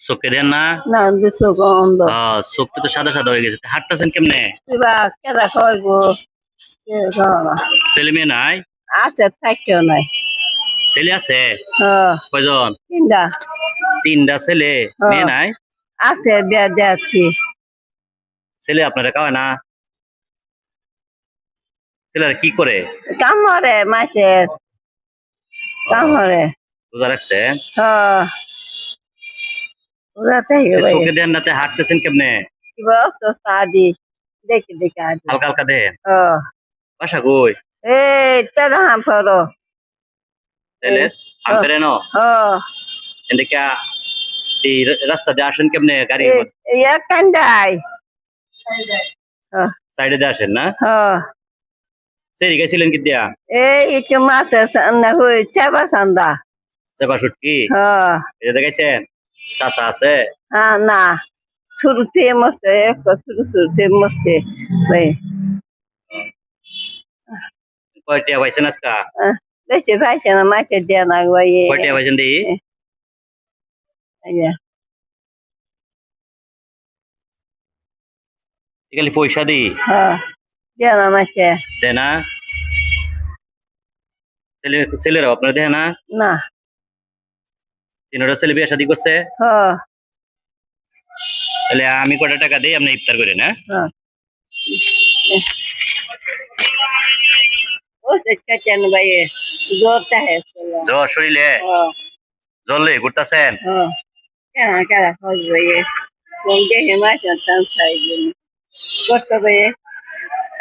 চোখে দেন না? না চোখ অন্ধ। চোখটা তো সাদা সাদা হয়ে গেছে, হাঁটতেছেন কেমনে? কিবা কেদা খাইব ছেলে মেয়ে নাই? আছে থাকতেও নাই। ছেলে আছে? কয়জন? তিনটা। তিনটা ছেলে, মেয়ে নাই? আছে বিয়া দিচ্ছি। ছেলে আপনারা খাওয়ায় না? ছেলেরা কি করে? কাম করে মাছের কাম করে। রোজা রাখছেন? চোখে দেন নাতে হাঁটতেছেন কেমনে? কিবা অসুস্থ আদি দেখি দেখি আদি হালকা হালকা দেন। বাসা কই? এই তেরা হাম ফরো তাহলে আমপেরে ন এদিকে এই রাস্তা দিয়ে আসেন কেমনে? গাড়ি এক কান্দাই সাইডে দিয়ে আসেন না? সেরি গেছিলেন কি দিয়া? এই একটু মাছ হই চাবা সান্দা চেপা শুটকি এটা দেখাইছেন? চাচা আছে? না শুরুতে মরছে শুরুতে মরছে ভাই। কয়টা পাইছেন আজকা? বেশি পাইছে না মাছের দেয়া না ভাই। কয়টা পাইছেন দি? খালি পয়সা দি? দেয়া না মাছে দেয় না? ছেলেরা আপনার দেয় না? না। তিনটা ছেলে বিয়ে শাদী করছে? তাহলে আমি কটা টাকা দিই, আপনি ইফতার করেন? জ্বর শরীরে? জ্বর লয়ে ঘুরতেছেন?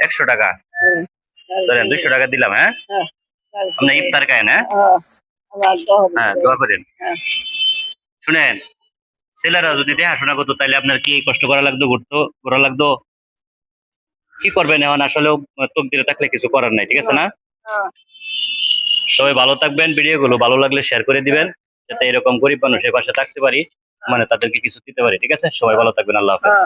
100 টাকা ধরেন, 200 টাকা দিলাম। আপনি ইফতার খায়েন? হ্যাঁ, দোয়া করেন। শুনেন, ছেলেরা যদি দেখাশোনা করতো তাহলে আপনার কি কষ্ট করা লাগতো, ঘোরা লাগতো? কি করবেন এখন? আসলে তকদিরে থাকলে কিছু করার নাই, ঠিক আছে না? সবাই ভালো থাকবেন, ভিডিও গুলো ভালো লাগলে শেয়ার করে দিবেন, যাতে এরকম গরিব মানুষের পাশে থাকতে পারি, মানে তাদেরকে কিছু দিতে পারি, ঠিক আছে? সবাই ভালো থাকবেন, আল্লাহ হাফেজ।